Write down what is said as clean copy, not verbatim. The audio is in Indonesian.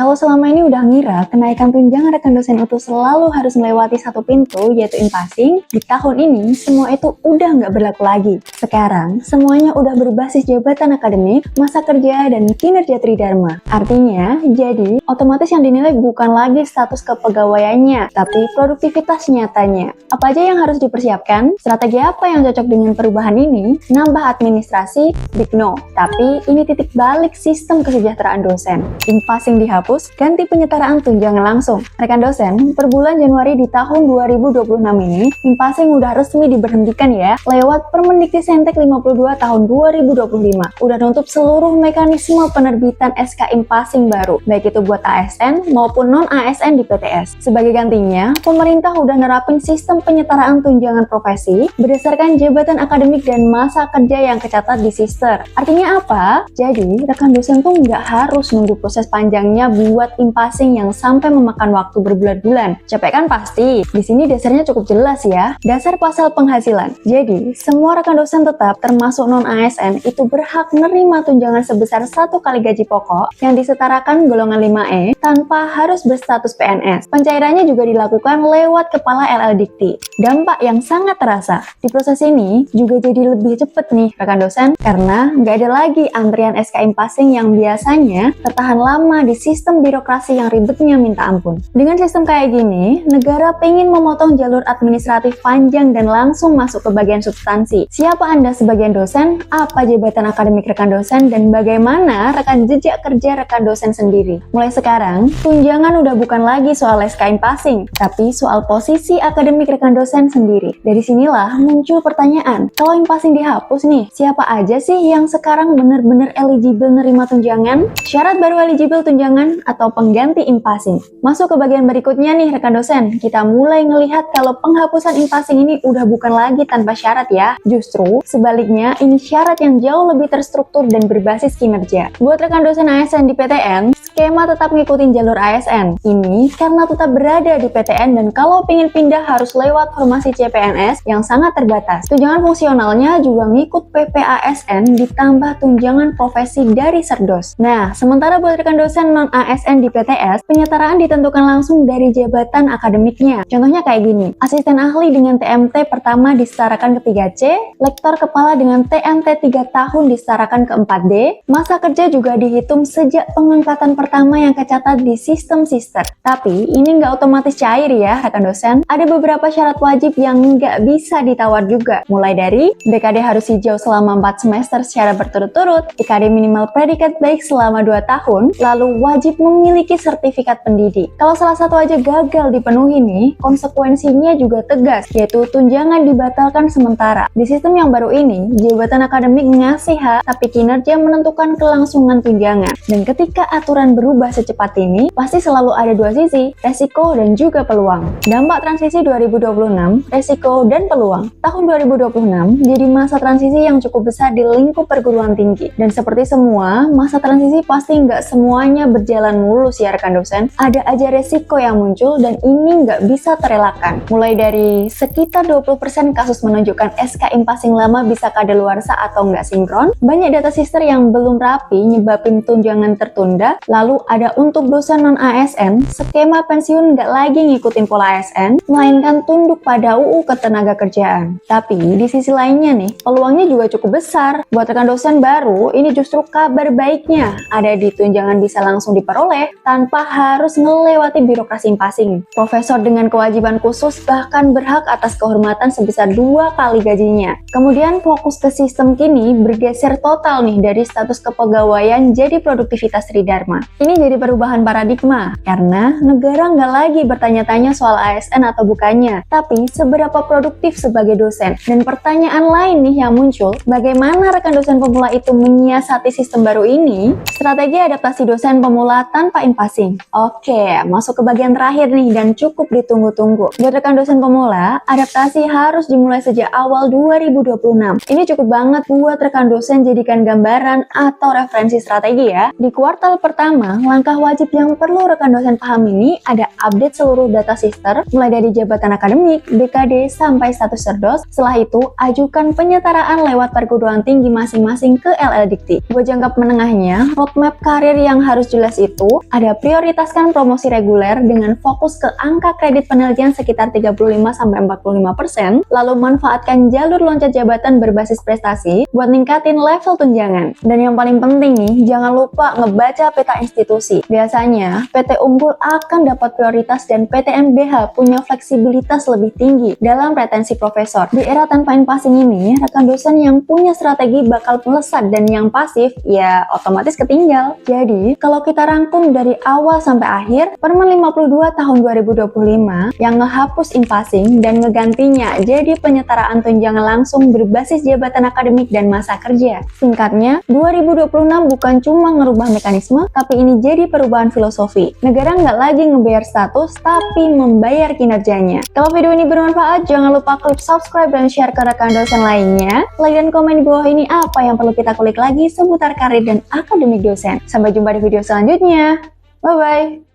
Kalau selama ini udah ngira kenaikan tunjangan rekan dosen itu selalu harus melewati satu pintu, yaitu in-passing, di tahun ini semua itu udah nggak berlaku lagi. Sekarang, semuanya udah berbasis jabatan akademik, masa kerja, dan kinerja tridharma. Artinya, jadi otomatis yang dinilai bukan lagi status kepegawaiannya, tapi produktivitas nyatanya. Apa aja yang harus dipersiapkan? Strategi apa yang cocok dengan perubahan ini? Nambah administrasi? Big no. Tapi ini titik balik sistem kesejahteraan dosen. In-passing dihapus, ganti penyetaraan tunjangan langsung. Rekan dosen, per bulan Januari di tahun 2026 ini, in-passing udah resmi diberhentikan ya, lewat Permendikti-Sentek 52 tahun 2025. Udah nutup seluruh mekanisme penerbitan SK in-passing baru, baik itu buat ASN maupun non-ASN di PTS. Sebagai gantinya, pemerintah udah nerapin sistem penyetaraan tunjangan profesi berdasarkan jabatan akademik dan masa kerja yang kecatat di Sister. Artinya apa? Jadi, rekan dosen tuh nggak harus nunggu proses panjangnya buat in-passing yang sampai memakan waktu berbulan-bulan. Capek kan pasti. Di sini dasarnya cukup jelas ya. Dasar pasal penghasilan. Jadi, semua rekan dosen tetap termasuk non-ASN itu berhak menerima tunjangan sebesar 1 kali gaji pokok yang disetarakan golongan 5E tanpa harus berstatus PNS. Pencairannya juga dilakukan lewat kepala LL Dikti. Dampak yang sangat terasa. Di proses ini juga jadi lebih cepet nih rekan dosen karena nggak ada lagi antrian SK in-passing yang biasanya tertahan lama di sistem birokrasi yang ribetnya minta ampun. Dengan sistem kayak gini, negara pengen memotong jalur administratif panjang dan langsung masuk ke bagian substansi. Siapa Anda sebagai dosen? Apa jabatan akademik rekan dosen? Dan bagaimana rekam jejak kerja rekan dosen sendiri? Mulai sekarang, tunjangan udah bukan lagi soal SK in-passing, tapi soal posisi akademik rekan dosen sendiri. Dari sinilah muncul pertanyaan, kalau in-passing dihapus nih, siapa aja sih yang sekarang benar-benar eligible nerima tunjangan? Syarat baru eligible tunjangan atau pengganti in-passing. Masuk ke bagian berikutnya nih rekan dosen, kita mulai ngelihat kalau penghapusan in-passing ini udah bukan lagi tanpa syarat ya. Justru sebaliknya ini syarat yang jauh lebih terstruktur dan berbasis kinerja. Buat rekan dosen ASN di PTN, skema tetap ngikutin jalur ASN. Ini karena tetap berada di PTN dan kalau pengen pindah harus lewat formasi CPNS yang sangat terbatas. Tunjangan fungsionalnya juga ngikut PPASN ditambah tunjangan profesi dari Serdos. Nah, sementara buat rekan dosen non-ASN di PTS, penyetaraan ditentukan langsung dari jabatan akademiknya. Contohnya kayak gini, asisten ahli dengan TMT pertama disetarakan ke 3C, lektor kepala dengan TMT 3 tahun disetarakan ke 4D, masa kerja juga dihitung sejak pengangkatan pertama yang kecatat di sistem Sister. Tapi ini nggak otomatis cair ya rekan dosen, ada beberapa syarat wajib yang nggak bisa ditawar juga, mulai dari BKD harus hijau selama 4 semester secara berturut-turut, IKD minimal predikat baik selama 2 tahun, lalu wajib memiliki sertifikat pendidik. Kalau salah satu aja gagal dipenuhi nih, konsekuensinya juga tegas, yaitu tunjangan dibatalkan sementara. Di sistem yang baru ini, jabatan akademik ngasih hak, tapi kinerja menentukan kelangsungan tunjangan. Dan ketika aturan berubah secepat ini, pasti selalu ada dua sisi, resiko dan juga peluang. Dampak transisi 2026, resiko dan peluang. Tahun 2026 jadi masa transisi yang cukup besar di lingkup perguruan tinggi. Dan seperti semua, masa transisi pasti nggak semuanya berjalan mulus ya rekan dosen. Ada aja resiko yang muncul dan ini nggak bisa terelakkan. Mulai dari sekitar 20% kasus menunjukkan SK in-passing lama bisa kadaluarsa atau nggak sinkron, banyak data sister yang belum rapi nyebabin tunjangan tertunda, lalu ada untuk dosen non-ASN, skema pensiun nggak lagi ngikutin pola ASN, melainkan tunduk pada UU Ketenagakerjaan. Tapi di sisi lainnya nih, peluangnya juga cukup besar. Buat rekan dosen baru, ini justru kabar baiknya. Ada di tunjangan bisa langsung diperoleh tanpa harus melewati birokrasi in-passing. Profesor dengan kewajiban khusus bahkan berhak atas kehormatan sebesar 2 kali gajinya. Kemudian fokus ke sistem kini bergeser total nih dari status kepegawaian jadi produktivitas tridharma. Ini jadi perubahan paradigma karena negara nggak lagi bertanya-tanya soal ASN atau bukannya, tapi seberapa produktif sebagai dosen. Dan pertanyaan lain nih yang muncul, bagaimana rekan dosen pemula itu menyiasati sistem baru ini? Strategi adaptasi dosen pemula tanpa in-passing. Oke, masuk ke bagian terakhir nih dan cukup ditunggu-tunggu. Buat rekan dosen pemula, adaptasi harus dimulai sejak awal 2026. Ini cukup banget buat rekan dosen jadikan gambaran atau referensi strategi ya. Di kuartal pertama, langkah wajib yang perlu rekan dosen paham ini ada update seluruh data sister, mulai dari jabatan akademik, BKD, sampai status Serdos. Setelah itu, ajukan penyetaraan lewat perguruan tinggi masing-masing ke LL Dikti. Buat jangka menengahnya, roadmap karir yang harus jelas itu itu, ada prioritaskan promosi reguler dengan fokus ke angka kredit penelitian sekitar 35-45%, lalu manfaatkan jalur loncat jabatan berbasis prestasi buat ningkatin level tunjangan. Dan yang paling penting nih, jangan lupa ngebaca peta institusi. Biasanya, PT unggul akan dapat prioritas dan PT MBH punya fleksibilitas lebih tinggi dalam retensi profesor. Di era tanpa in-passing ini, rekan dosen yang punya strategi bakal melesat dan yang pasif ya otomatis ketinggal. Jadi, kalau kita rangkum dari awal sampai akhir, Permen 52 tahun 2025 yang ngehapus in-passing dan ngegantinya jadi penyetaraan tunjangan langsung berbasis jabatan akademik dan masa kerja. Singkatnya, 2026 bukan cuma ngerubah mekanisme, tapi ini jadi perubahan filosofi. Negara nggak lagi ngebayar status, tapi membayar kinerjanya. Kalau video ini bermanfaat, jangan lupa klik subscribe dan share ke rekan dosen lainnya. Like dan komen di bawah ini apa yang perlu kita kulik lagi seputar karir dan akademik dosen. Sampai jumpa di video selanjutnya. Bye-bye.